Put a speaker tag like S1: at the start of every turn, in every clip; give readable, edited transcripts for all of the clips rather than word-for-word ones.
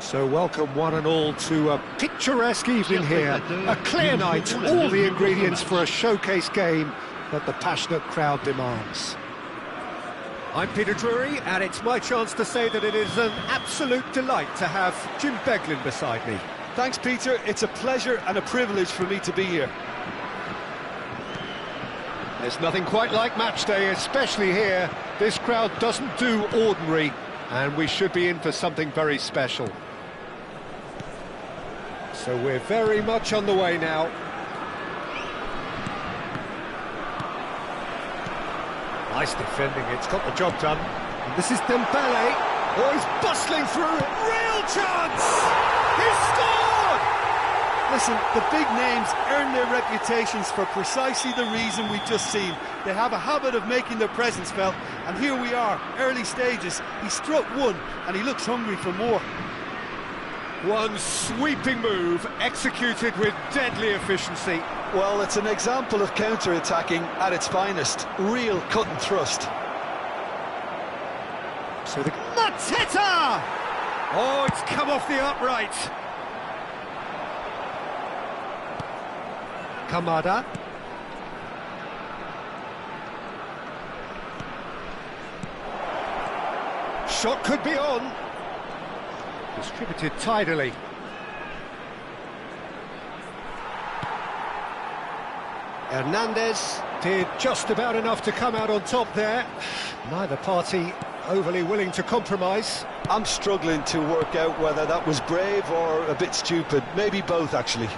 S1: So welcome one and all to a picturesque evening here, a clear night, all the ingredients for a showcase game that the passionate crowd demands. I'm Peter Drury, and it's my chance to say that it is an absolute delight to have Jim Beglin beside me.
S2: Thanks, Peter. It's a pleasure and a privilege for me to be here.
S1: There's nothing quite like match day, especially here. This crowd doesn't do ordinary, and we should be in for something very special. So we're very much on the way now. Nice defending, it's got the job done. And this is Dembele. Oh, he's bustling through it. Real chance! He's scored!
S2: Listen, the big names earn their reputations for precisely the reason we've just seen. They have a habit of making their presence felt, and here we are, early stages. He struck one, and he looks hungry for more.
S1: One sweeping move, executed with deadly efficiency.
S2: Well, it's an example of counter-attacking at its finest. Real cut and thrust.
S1: So the... Mateta! Oh, it's come off the upright. Kamada. Shot could be on. Distributed tidily. Hernandez did just about enough to come out on top there. Neither party overly willing to compromise.
S2: I'm struggling to work out whether that was brave or a bit stupid. Maybe both, actually.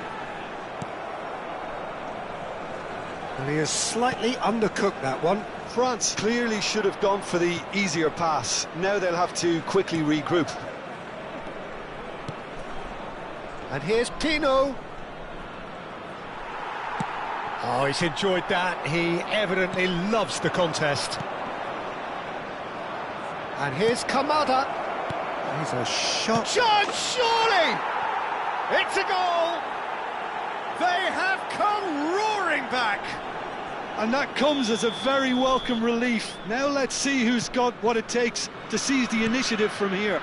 S1: And he has slightly undercooked that one.
S2: France clearly should have gone for the easier pass. Now they'll have to quickly regroup.
S1: And here's Pino. Oh, he's enjoyed that. He evidently loves the contest. And here's Kamada. He's a shot. Surely! It's a goal! They have come roaring back!
S2: And that comes as a very welcome relief. Now let's see who's got what it takes to seize the initiative from here.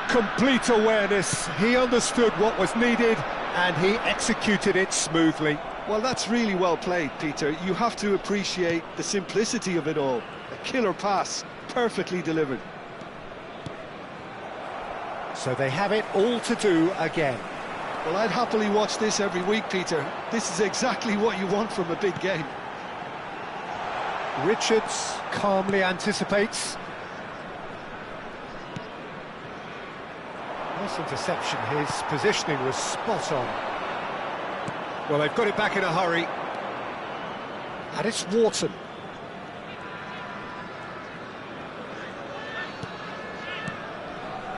S1: Complete awareness. He understood what was needed, and he executed it smoothly.
S2: Well, that's really well played, Peter. You have to appreciate the simplicity of it all. A killer pass, perfectly delivered.
S1: So they have it all to do again.
S2: Well, I'd happily watch this every week, Peter. This is exactly what you want from a big game.
S1: Richards calmly anticipates. Nice interception. His positioning was spot on. Well, they've got it back in a hurry. And it's Wharton.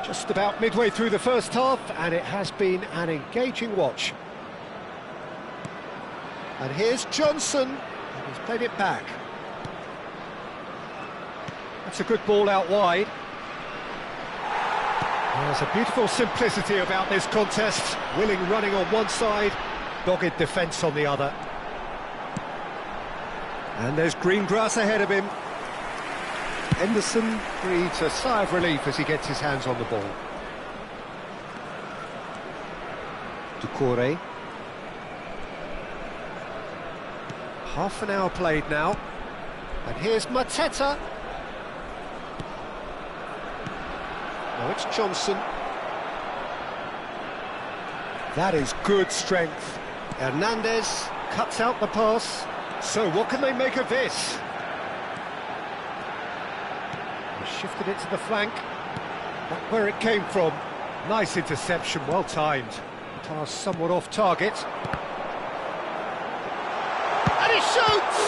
S1: Just about midway through the first half, and it has been an engaging watch. And here's Johnson, and he's played it back. That's a good ball out wide. There's a beautiful simplicity about this contest. Willing running on one side, dogged defence on the other. And there's green grass ahead of him. Henderson breathes a sigh of relief as he gets his hands on the ball. Doucouré. Half an hour played now. And here's Mateta. Now it's Johnson. That is good strength. Hernandez cuts out the pass. So what can they make of this? Shifted it to the flank. That's where it came from. Nice interception, well timed. Pass somewhat off target. And he shoots!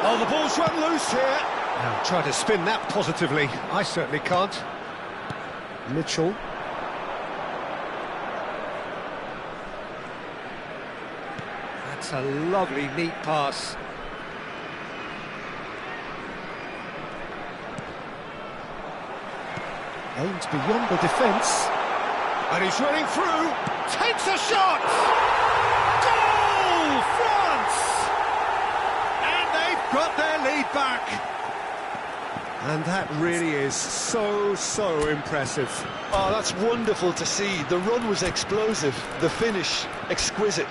S1: Oh, the ball's run loose here. Now try to spin that positively. I certainly can't. Mitchell. That's a lovely, neat pass. Aims beyond the defence. And he's running through. Takes a shot! Goal! France! And they've got their lead back. And that really is so impressive.
S2: Oh, that's wonderful to see. The run was explosive, the finish exquisite.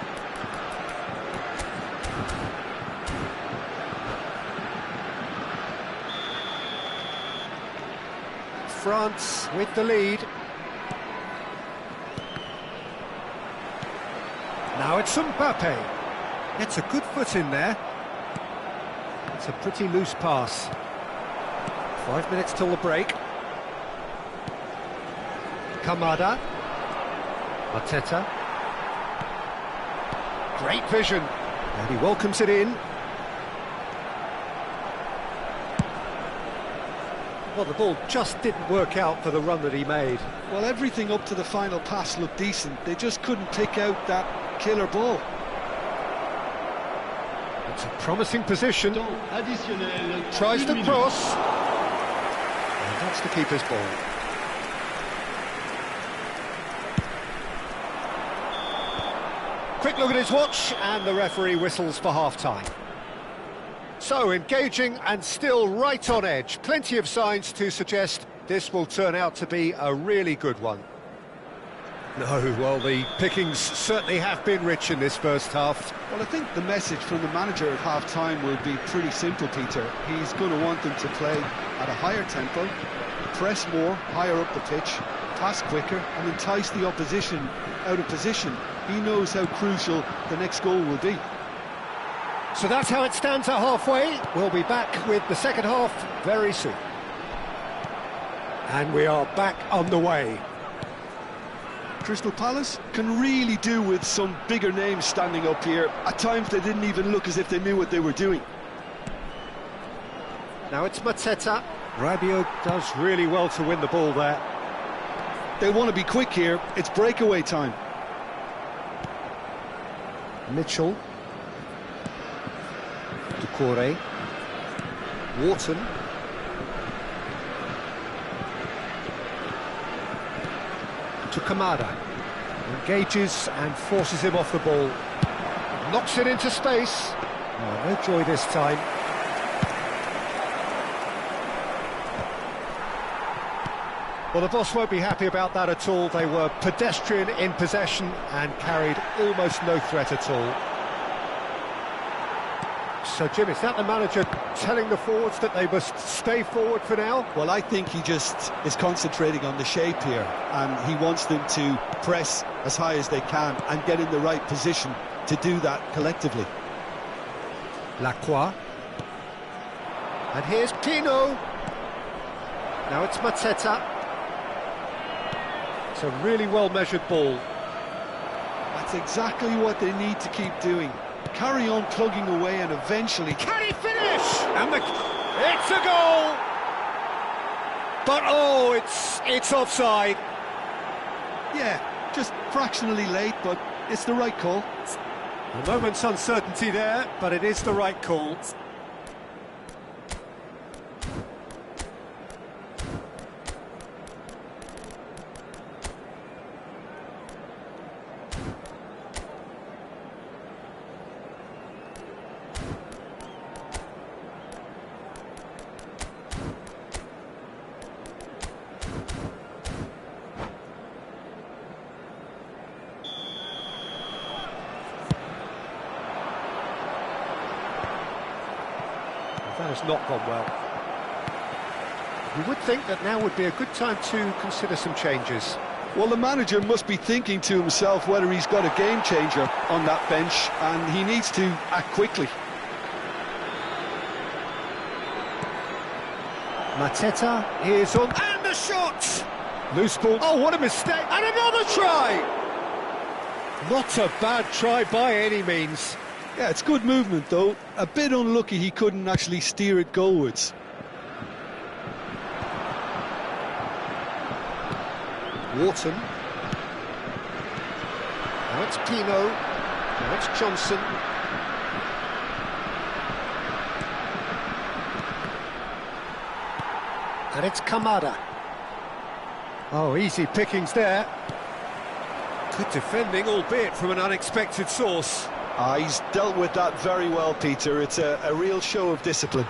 S1: France with the lead. Now it's Mbappe. It's a good foot in there. It's a pretty loose pass. 5 minutes till the break. Kamada. Arteta. Great vision. And he welcomes it in. Well, the ball just didn't work out for the run that he made.
S2: Well, everything up to the final pass looked decent. They just couldn't pick out that killer ball.
S1: It's a promising position. Tries the cross. And that's the keeper's ball. Quick look at his watch, and the referee whistles for half-time. So, engaging and still right on edge. Plenty of signs to suggest this will turn out to be a really good one. No, well, the pickings certainly have been rich in this first half.
S2: Well, I think the message from the manager at half-time will be pretty simple, Peter. He's going to want them to play at a higher tempo, press more, higher up the pitch, pass quicker, and entice the opposition out of position. He knows how crucial the next goal will be.
S1: So that's how it stands at halfway. We'll be back with the second half very soon. And we are back on the way.
S2: Crystal Palace can really do with some bigger names standing up here. At times they didn't even look as if they knew what they were doing.
S1: Now it's Mateta. Rabiot does really well to win the ball there.
S2: They want to be quick here. It's breakaway time.
S1: Mitchell. Doucouré. Wharton. To Kamada. Engages and forces him off the ball. Knocks it into space. Oh, no joy this time. Well, the boss won't be happy about that at all. They were pedestrian in possession and carried almost no threat at all. So, Jim, is that the manager telling the forwards that they must stay forward for now?
S2: Well, I think he just is concentrating on the shape here, and he wants them to press as high as they can and get in the right position to do that collectively.
S1: Lacroix. And here's Pino. Now it's Mateta. It's a really well-measured ball.
S2: That's exactly what they need to keep doing. Carry on plugging away and eventually...
S1: Can he finish? And it's a goal! But oh, it's offside.
S2: Yeah, just fractionally late, but it's the right call.
S1: A moment's uncertainty there, but it is the right call. That has not gone well. You would think that now would be a good time to consider some changes.
S2: Well, the manager must be thinking to himself whether he's got a game changer on that bench, and he needs to act quickly.
S1: Mateta is on, and the shot! Loose ball, oh what a mistake, and another try! Not a bad try by any means.
S2: Yeah, it's good movement though. A bit unlucky he couldn't actually steer it goalwards.
S1: Wharton. Now it's Pino. Now it's Johnson. And it's Kamada. Oh, easy pickings there. Good defending, albeit from an unexpected source.
S2: He's dealt with that very well, Peter. It's a real show of discipline.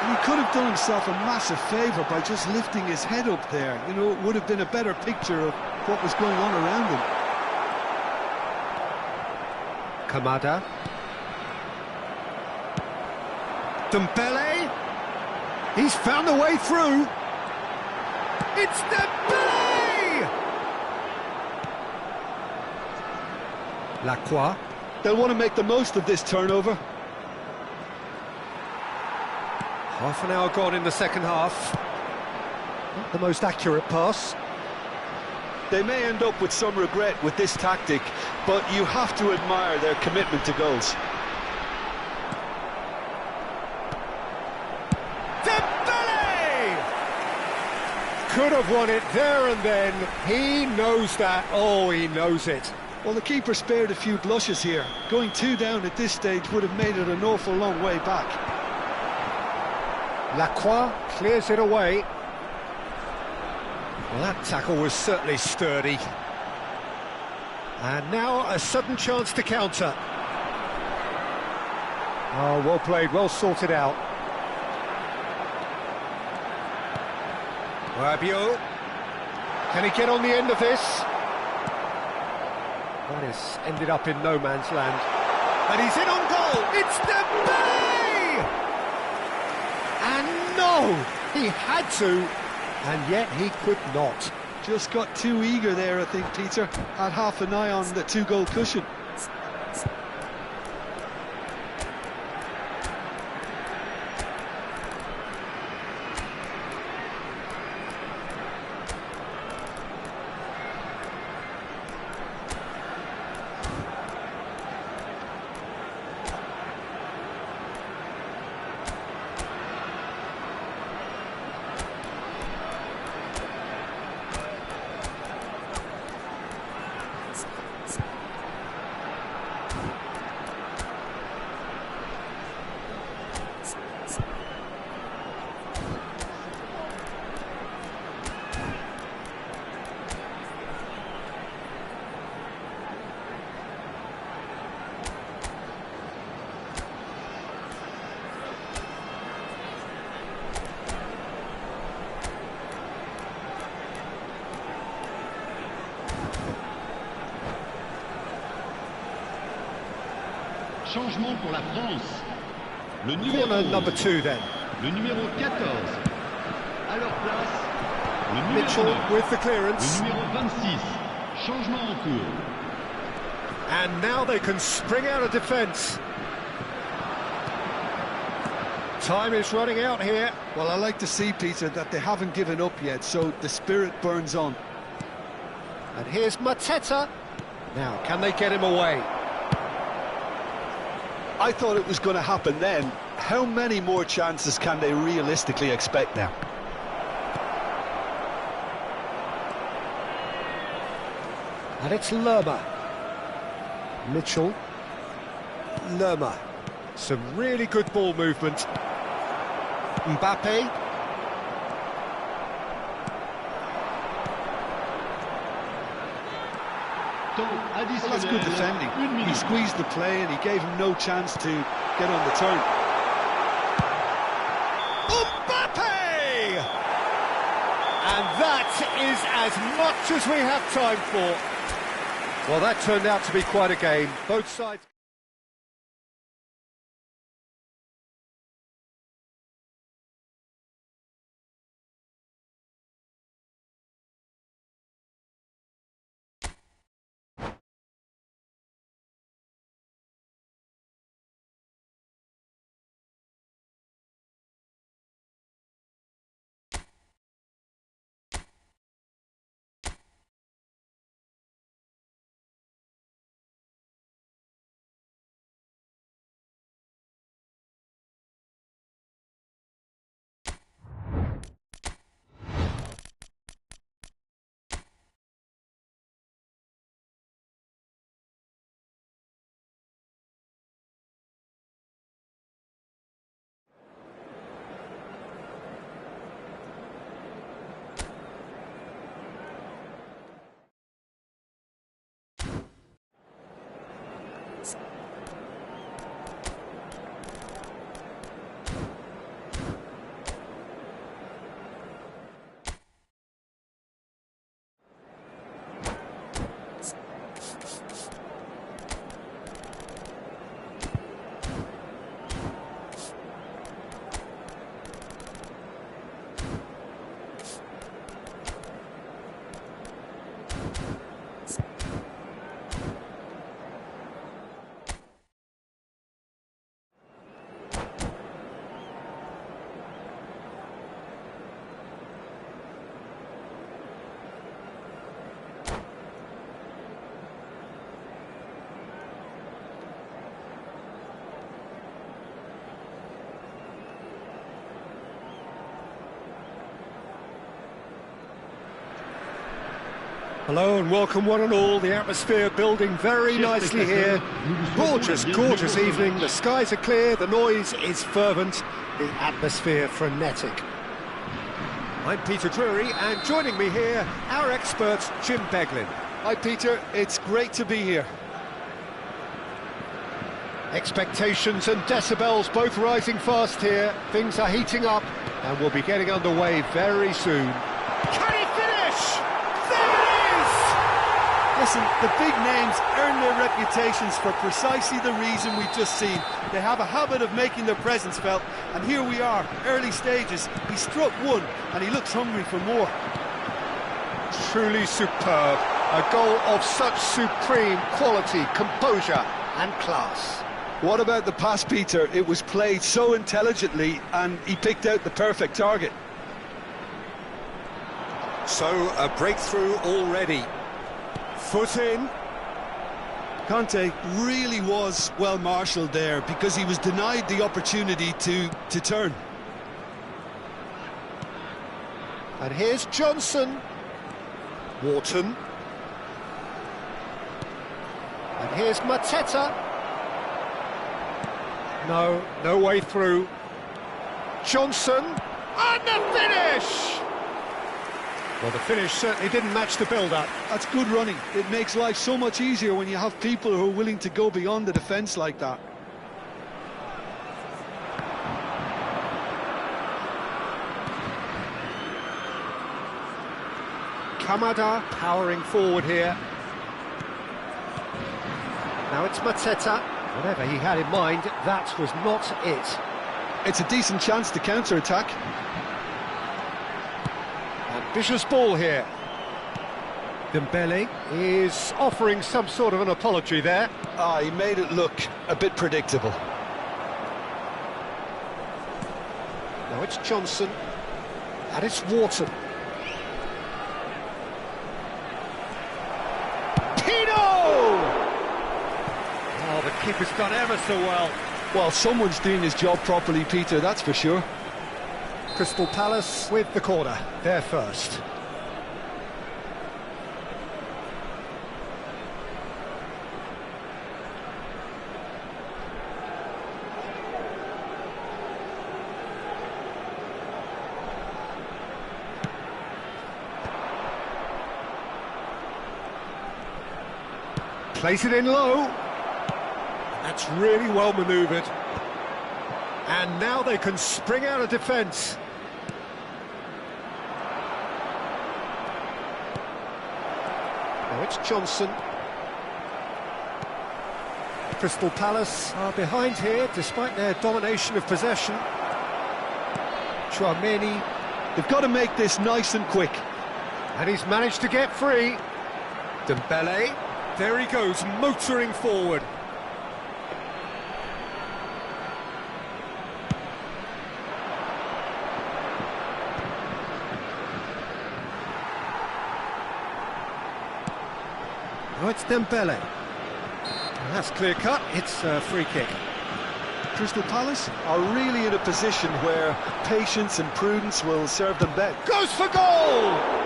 S2: And he could have done himself a massive favour by just lifting his head up there. You know, it would have been a better picture of what was going on around him.
S1: Kamada. Dembele. He's found a way through. It's Dembele! Lacroix.
S2: They'll want to make the most of this turnover.
S1: Half an hour gone in the second half. Not the most accurate pass.
S2: They may end up with some regret with this tactic, but you have to admire their commitment to goals.
S1: Dembele! Could have won it there and then. He knows that. Oh, he knows it.
S2: Well, the keeper spared a few blushes here. Going 2 down at this stage would have made it an awful long way back.
S1: Lacroix clears it away. Well, that tackle was certainly sturdy. And now a sudden chance to counter. Oh, well played, well sorted out. Rabiot. Can he get on the end of this? That has ended up in no man's land. And he's in on goal! It's Dembele! And no! He had to, and yet he could not.
S2: Just got too eager there, I think, Peter. Had half an eye on the 2-goal cushion.
S3: Changement pour la France. Le numéro
S1: Corner number 2 then.
S3: Le numéro 14. À leur place, le numéro
S1: Mitchell
S3: 9.
S1: with the clearance.
S3: Le numéro 26. Changement en cours.
S1: And now they can spring out of defence. Time is running out here.
S2: Well, I like to see, Peter, that they haven't given up yet, so the spirit burns on.
S1: And here's Mateta. Now, can they get him away?
S2: I thought it was going to happen then. How many more chances can they realistically expect now?
S1: And it's Lerma. Mitchell. Lerma. Some really good ball movement. Mbappe.
S2: Well, that's good defending. He squeezed the play and he gave him no chance to get on the turn.
S1: Mbappe! And that is as much as we have time for. Well, that turned out to be quite a game. Both sides... Hello and welcome one and all. The atmosphere building very nicely here. Gorgeous, gorgeous evening. The skies are clear, the noise is fervent, the atmosphere frenetic. I'm Peter Drury, and joining me here, our expert Jim Beglin.
S2: Hi Peter, it's great to be here.
S1: Expectations and decibels both rising fast here. Things are heating up and we'll be getting underway very soon. Can he finish? There it is!
S2: Listen, the big names earn their reputations for precisely the reason we've just seen. They have a habit of making their presence felt, and here we are, early stages. He struck one, and he looks hungry for more.
S1: Truly superb. A goal of such supreme quality, composure and class.
S2: What about the pass, Peter? It was played so intelligently, and he picked out the perfect target.
S1: So, a breakthrough already. Foot in.
S2: Conte really was well marshalled there because he was denied the opportunity to turn.
S1: And here's Johnson. Wharton. And here's Mateta. No way through. Johnson. And the finish! Well, the finish certainly didn't match the build-up.
S2: That's good running. It makes life so much easier when you have people who are willing to go beyond the defence like that.
S1: Kamada powering forward here. Now it's Mateta. Whatever he had in mind, that was not it.
S2: It's a decent chance to counter-attack.
S1: Ambitious ball here. Dembele is offering some sort of an apology there.
S2: He made it look a bit predictable.
S1: Now it's Johnson, and it's Wharton. Oh, the keeper's done ever so well.
S2: Well, someone's doing his job properly, Peter, that's for sure.
S1: Crystal Palace with the corner, they're first. Place it in low. That's really well manoeuvred. And now they can spring out of defence. Now it's Johnson. Crystal Palace are behind here despite their domination of possession. Tchouaméni.
S2: They've got to make this nice and quick.
S1: And he's managed to get free. Dembele. There he goes, motoring forward. Now it's Dembele. That's clear cut, it's a free kick.
S2: Crystal Palace are really in a position where patience and prudence will serve them better.
S1: Goes for goal!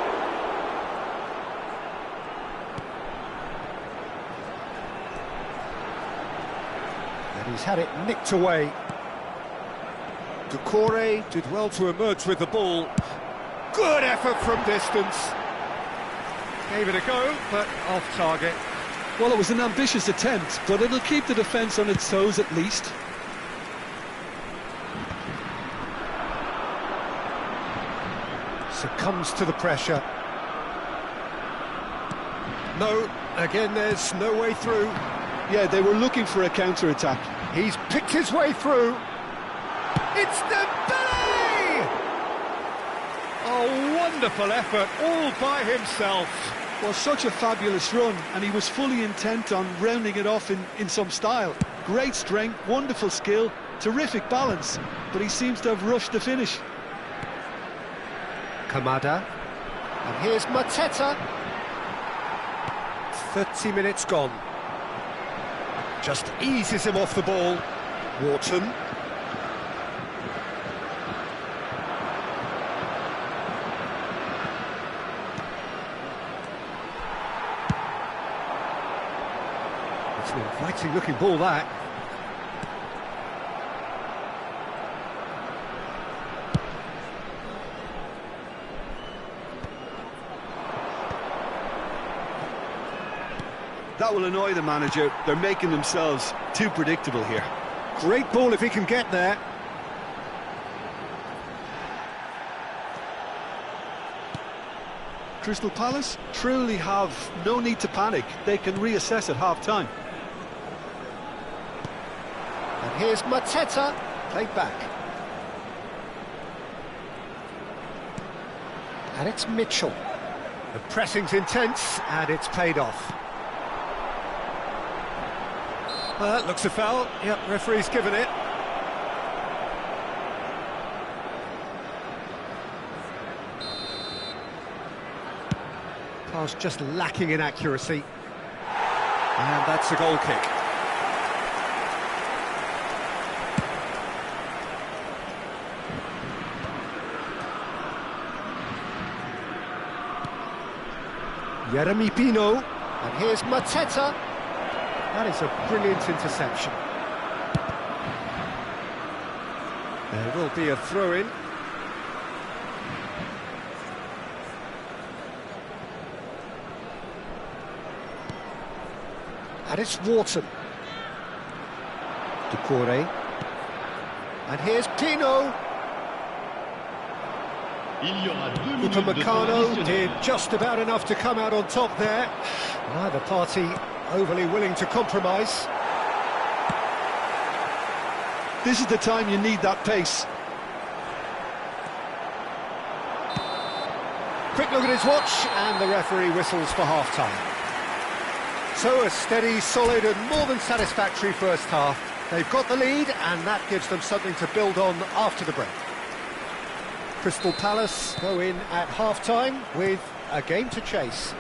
S1: He's had it nicked away. Doucouré did well to emerge with the ball. Good effort from distance. Gave it a go, but off target.
S2: Well, it was an ambitious attempt, but it'll keep the defence on its toes at least.
S1: Succumbs to the pressure. No, again there's no way through.
S2: Yeah, they were looking for a counter-attack.
S1: He's picked his way through. It's Dembele! A wonderful effort, all by himself.
S2: Well, such a fabulous run, and he was fully intent on rounding it off in some style. Great strength, wonderful skill, terrific balance, but he seems to have rushed the finish.
S1: Kamada. And here's Mateta. 30 minutes gone. Just eases him off the ball. Wharton. It's an inviting looking ball, that.
S2: That will annoy the manager. They're making themselves too predictable here.
S1: Great ball if he can get there.
S2: Crystal Palace truly have no need to panic. They can reassess at half-time.
S1: And here's Mateta, played back. And it's Mitchell. The pressing's intense, and it's paid off. Well, that looks a foul. Yep, referee's given it. Pass just lacking in accuracy. And that's a goal kick. Jeremy Pino. And here's Mateta. That is a brilliant interception. There will be a throw-in. And it's Wharton. Doucouré. And here's Pino. Upamecano did just about enough to come out on top there. Neither party overly willing to compromise.
S2: This is the time you need that pace.
S1: Quick look at his watch, and the referee whistles for half-time. So a steady, solid and more than satisfactory first half. They've got the lead, and that gives them something to build on after the break. Crystal Palace go in at half-time with a game to chase.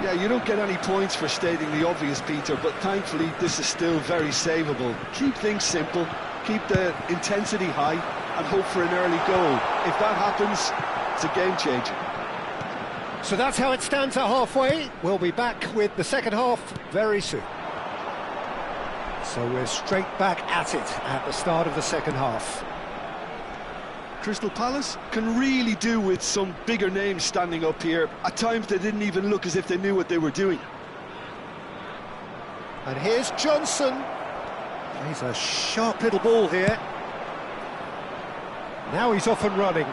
S2: Yeah, you don't get any points for stating the obvious, Peter, but thankfully this is still very savable. Keep things simple, keep the intensity high, and hope for an early goal. If that happens, it's a game changer.
S1: So that's how it stands at halfway. We'll be back with the second half very soon. So we're straight back at it at the start of the second half.
S2: Crystal Palace can really do with some bigger names standing up here. At times they didn't even look as if they knew what they were doing.
S1: And here's Johnson. He's a sharp little ball here. Now he's off and running.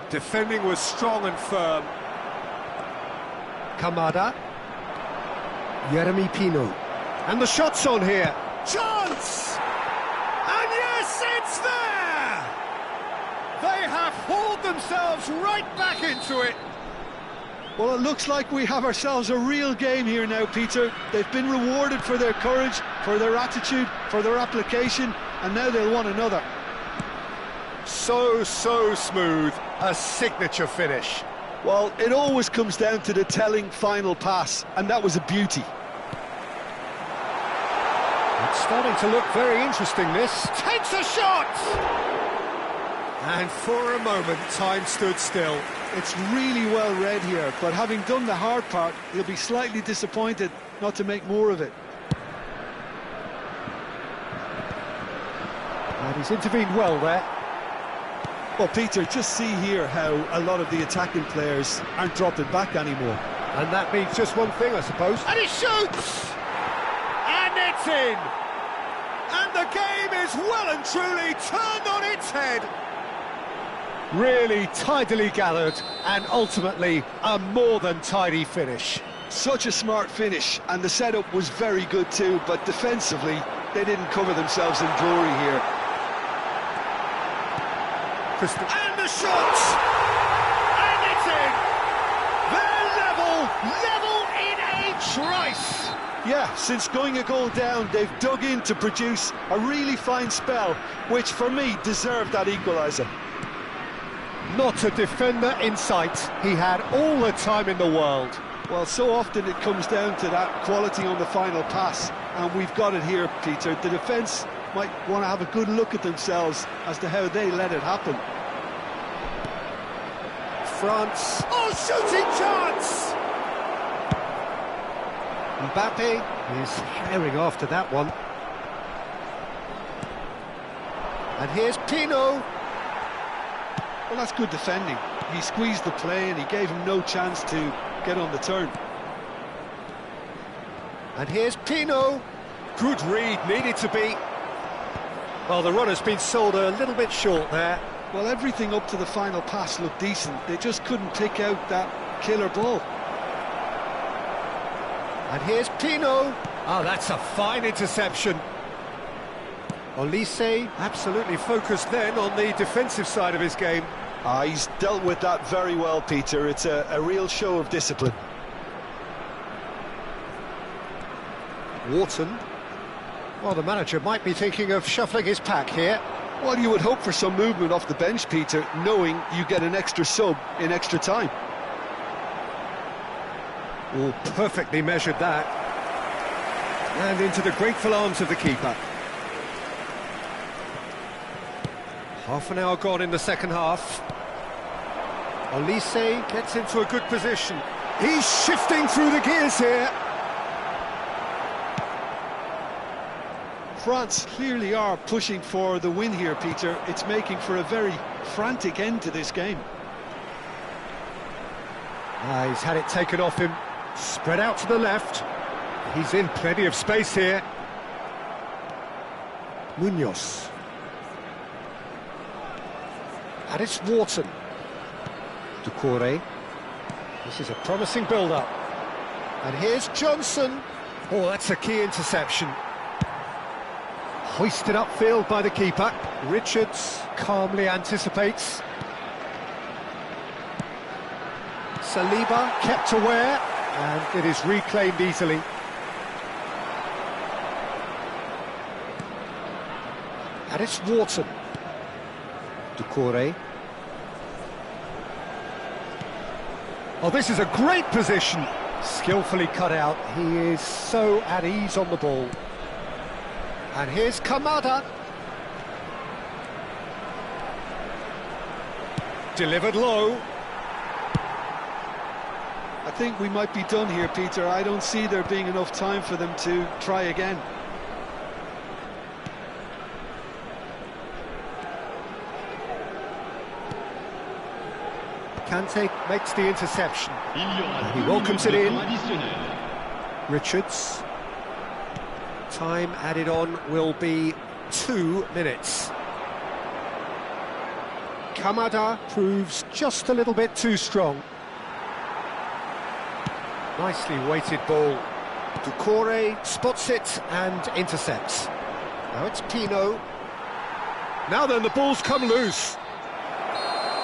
S1: Defending was strong and firm. Kamada. Jeremy Pino. And the shot's on here. Chance! And yes, it's there! They have hauled themselves right back into it.
S2: Well, it looks like we have ourselves a real game here now, Peter. They've been rewarded for their courage, for their attitude, for their application, and now they'll want another.
S1: So smooth. A signature finish.
S2: Well, it always comes down to the telling final pass, and that was a beauty.
S1: It's starting to look very interesting, this. Takes a shot! And for a moment, time stood still.
S2: It's really well read here, but having done the hard part, he'll be slightly disappointed not to make more of it.
S1: And he's intervened well there.
S2: Well, Peter, just see here how a lot of the attacking players aren't dropping back anymore.
S1: And that means just one thing, I suppose. And he shoots! And it's in! And the game is well and truly turned on its head. Really tidily gathered, and ultimately a more than tidy finish.
S2: Such a smart finish, and the setup was very good too, but defensively, they didn't cover themselves in glory here.
S1: And the shot! And it's in! They're level in a trice!
S2: Yeah, since going a goal down, they've dug in to produce a really fine spell, which for me deserved that equaliser.
S1: Not a defender in sight. He had all the time in the world.
S2: Well, so often it comes down to that quality on the final pass, and we've got it here, Peter. The defence might want to have a good look at themselves as to how they let it happen.
S1: France. Oh, shooting chance! Mbappe is herring after that one. And here's Pino.
S2: Well, that's good defending. He squeezed the play and he gave him no chance to get on the turn.
S1: And here's Pino. Good read, needed to be. Well, the run has been sold a little bit short there.
S2: Well, everything up to the final pass looked decent. They just couldn't pick out that killer ball.
S1: And here's Pino. Oh, that's a fine interception. Olise absolutely focused then on the defensive side of his game.
S2: He's dealt with that very well, Peter. It's a real show of discipline.
S1: Wharton. Well, the manager might be thinking of shuffling his pack here.
S2: Well, you would hope for some movement off the bench, Peter, knowing you get an extra sub in extra time.
S1: Oh, perfectly measured that. And into the grateful arms of the keeper. Half an hour gone in the second half. Olise gets into a good position. He's shifting through the gears here.
S2: France clearly are pushing for the win here, Peter. It's making for a very frantic end to this game.
S1: He's had it taken off him. Spread out to the left. He's in plenty of space here. Munoz. And it's Wharton. Doucouré. This is a promising build-up. And here's Johnson. Oh, that's a key interception. Hoisted upfield by the keeper. Richards calmly anticipates. Saliba kept aware, and it is reclaimed easily. And it's Wharton. Doucouré. Oh, this is a great position. Skillfully cut out. He is so at ease on the ball. And here's Kamada. Delivered low.
S2: I think we might be done here, Peter. I don't see there being enough time for them to try again.
S1: Kante makes the interception. He welcomes it in. Richards. Time added on will be 2 minutes. Kamada proves just a little bit too strong. Nicely weighted ball. Doucouré spots it and intercepts. Now it's Pino. Now then, the ball's come loose.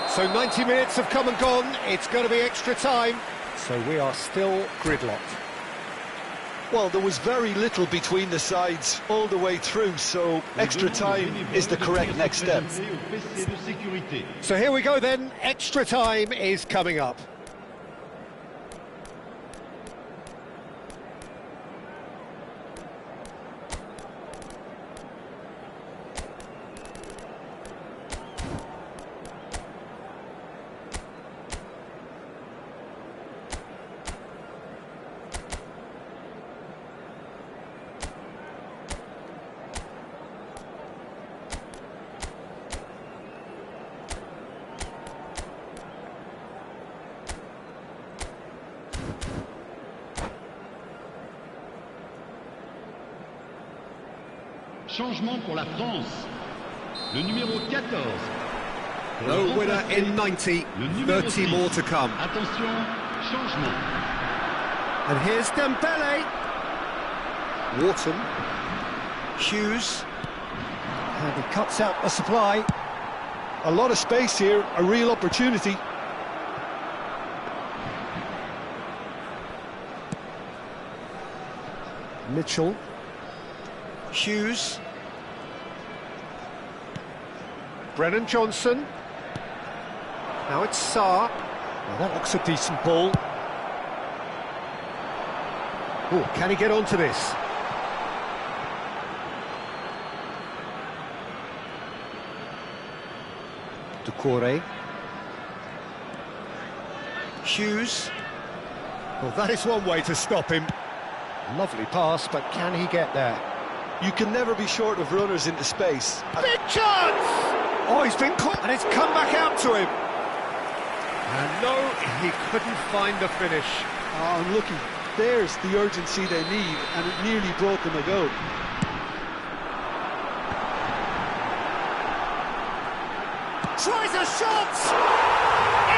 S1: So 90 minutes have come and gone. It's going to be extra time. So we are still gridlocked.
S2: Well, there was very little between the sides all the way through, so extra time is the correct next step.
S1: So here we go then, extra time is coming up.
S3: Changement pour la France. Le numéro 14.
S1: No winner in 90, 30 more to come.
S3: Attention, changement.
S1: And here's Dembele. Wharton. Hughes. And he cuts out the supply.
S2: A lot of space here, a real opportunity.
S1: Mitchell. Hughes. Brennan Johnson. Now it's Sarr. Well, that looks a decent ball. Oh, can he get onto this? Doucouré. Hughes. Well, that is one way to stop him. Lovely pass, but can he get there?
S2: You can never be short of runners into space.
S1: Big chance! Oh, he's been caught, and it's come back out to him. And no, he couldn't find the finish.
S2: Oh, unlucky. There's the urgency they need, and it nearly brought them a goal.
S1: Tries a shot!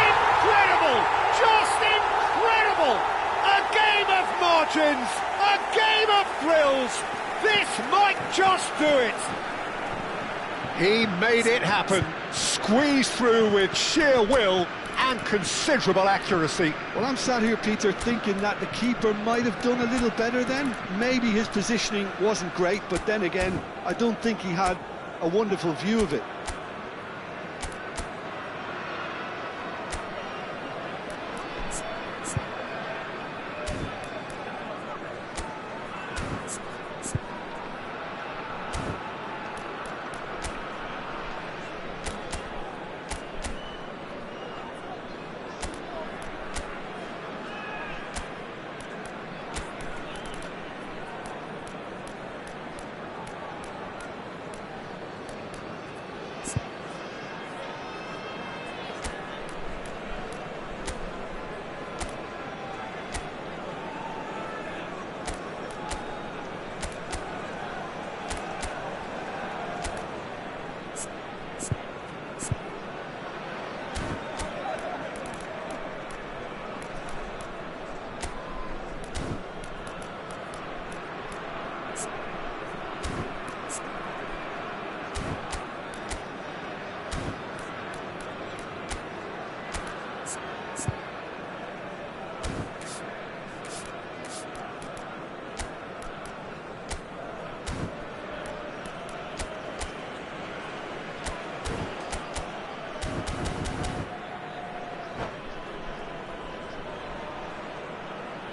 S1: Incredible! Just incredible! A game of margins! A game of thrills! This might just do it! He made it happen, squeezed through with sheer will and considerable accuracy.
S2: Well, I'm sat here, Peter, thinking that the keeper might have done a little better then. Maybe his positioning wasn't great, but then again, I don't think he had a wonderful view of it.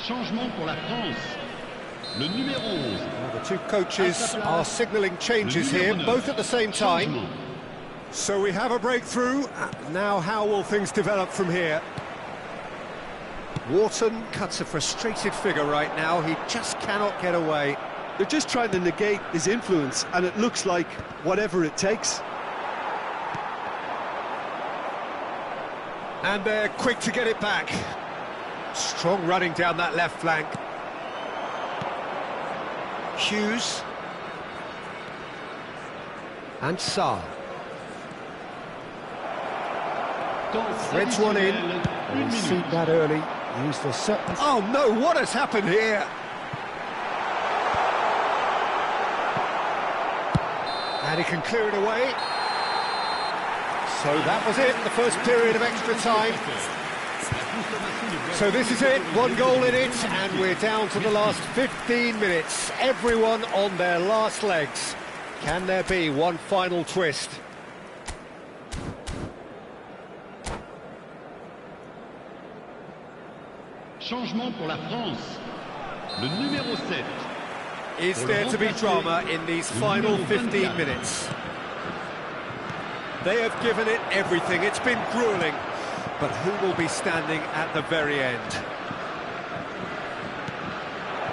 S3: Changement pour la France. Le numéro 11.
S1: Well, the two coaches are signalling changes here, both at the same time. So we have a breakthrough. Now how will things develop from here? Wharton cuts a frustrated figure right now. He just cannot get away.
S2: They're just trying to negate his influence, and it looks like whatever it takes.
S1: And they're quick to get it back. Strong running down that left flank. Hughes. And Sarr. Threads one in. We've seen that early. Used for certain. Oh no, what has happened here? And he can clear it away. So that was it, the first period of extra time. So this is it, one goal in it, and we're down to the last 15 minutes. Everyone on their last legs. Can there be one final twist?
S3: Changement pour la France. Le numéro 7.
S1: Is there to be drama in these final 15 minutes? They have given it everything, it's been gruelling. But who will be standing at the very end?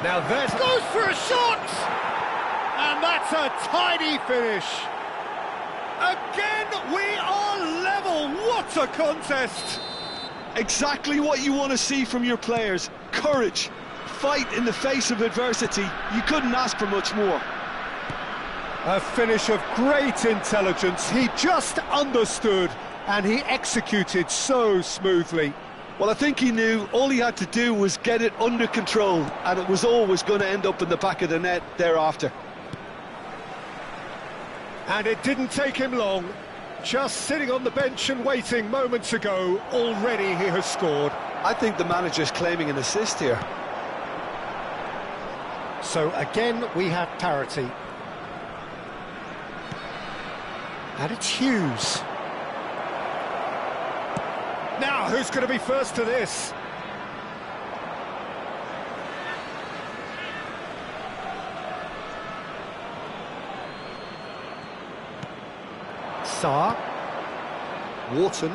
S1: Now that goes for a shot! And that's a tidy finish. Again, we are level. What a contest!
S2: Exactly what you want to see from your players. Courage, fight in the face of adversity. You couldn't ask for much more.
S1: A finish of great intelligence. He just understood. And he executed so smoothly.
S2: Well, I think he knew all he had to do was get it under control, and it was always going to end up in the back of the net thereafter.
S1: And it didn't take him long. Just sitting on the bench and waiting moments ago, already he has scored.
S2: I think the manager's claiming an assist here.
S1: So again, we have parity. And it's Hughes. Now, who's going to be first to this? Sarr. Wharton.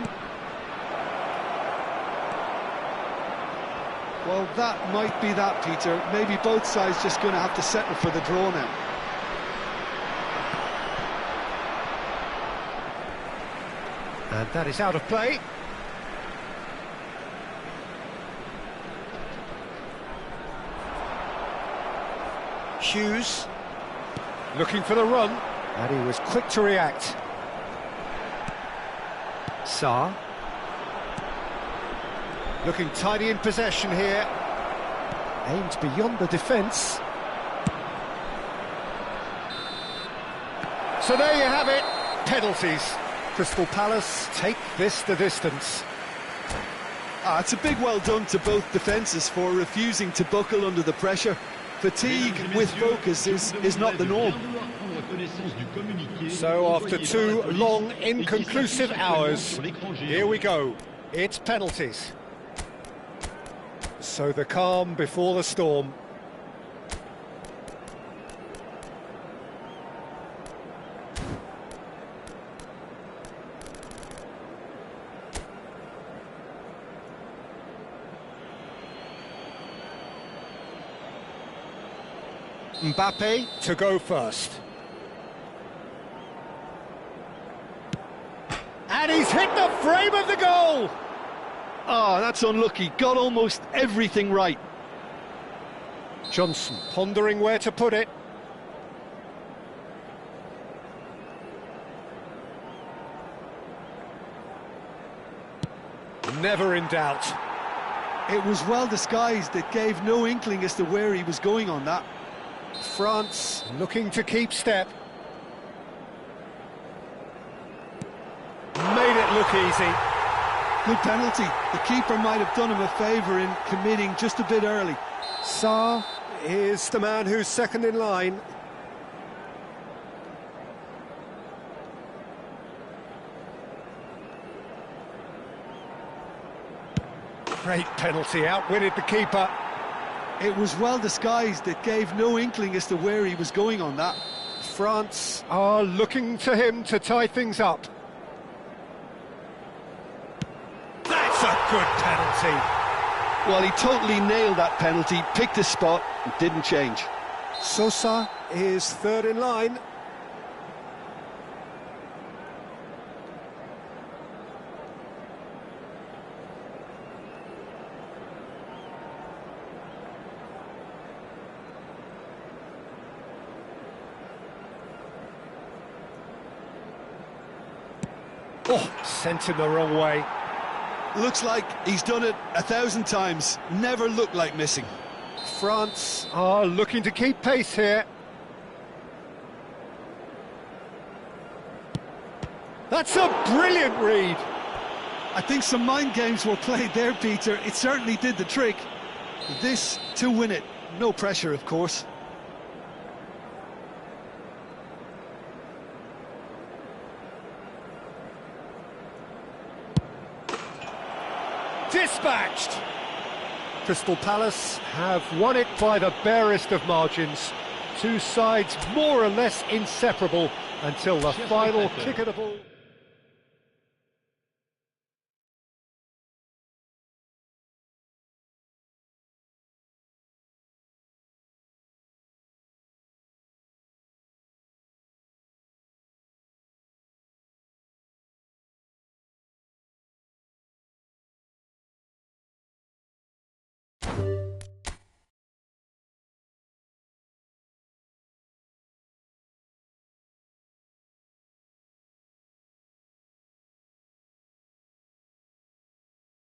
S2: Well, that might be that, Peter. Maybe both sides just going to have to settle for the draw now.
S1: And that is out of play. Hughes looking for the run, and he was quick to react. Sarr looking tidy in possession here, aimed beyond the defence. So there you have it, penalties. Crystal Palace take this the distance.
S2: It's a big well done to both defences for refusing to buckle under the pressure. Fatigue with focus is not the norm.
S1: So after 2 long, inconclusive hours, here we go. It's penalties. So the calm before the storm. Mbappe to go first. And he's hit the frame of the goal!
S2: Oh, that's unlucky. Got almost everything right.
S1: Johnson pondering where to put it. Never in doubt.
S2: It was well disguised. It gave no inkling as to where he was going on that.
S1: France looking to keep step. Made it look easy.
S2: Good penalty. The keeper might have done him a favour in committing just a bit early.
S1: Sarr is the man who's second in line. Great penalty, outwitted the keeper.
S2: It was well disguised. It gave no inkling as to where he was going on that.
S1: France are looking to him to tie things up. That's a good penalty.
S2: Well, he totally nailed that penalty, picked his spot, and didn't change.
S1: Sosa is third in line. Oh, sent him the wrong way.
S2: Looks like he's done it 1,000 times. Never looked like missing.
S1: France are looking to keep pace here. That's a brilliant read.
S2: I think some mind games were played there, Peter. It certainly did the trick. This to win it. No pressure, of course.
S1: Dispatched! Crystal Palace have won it by the barest of margins. Two sides more or less inseparable until the final kick of the ball.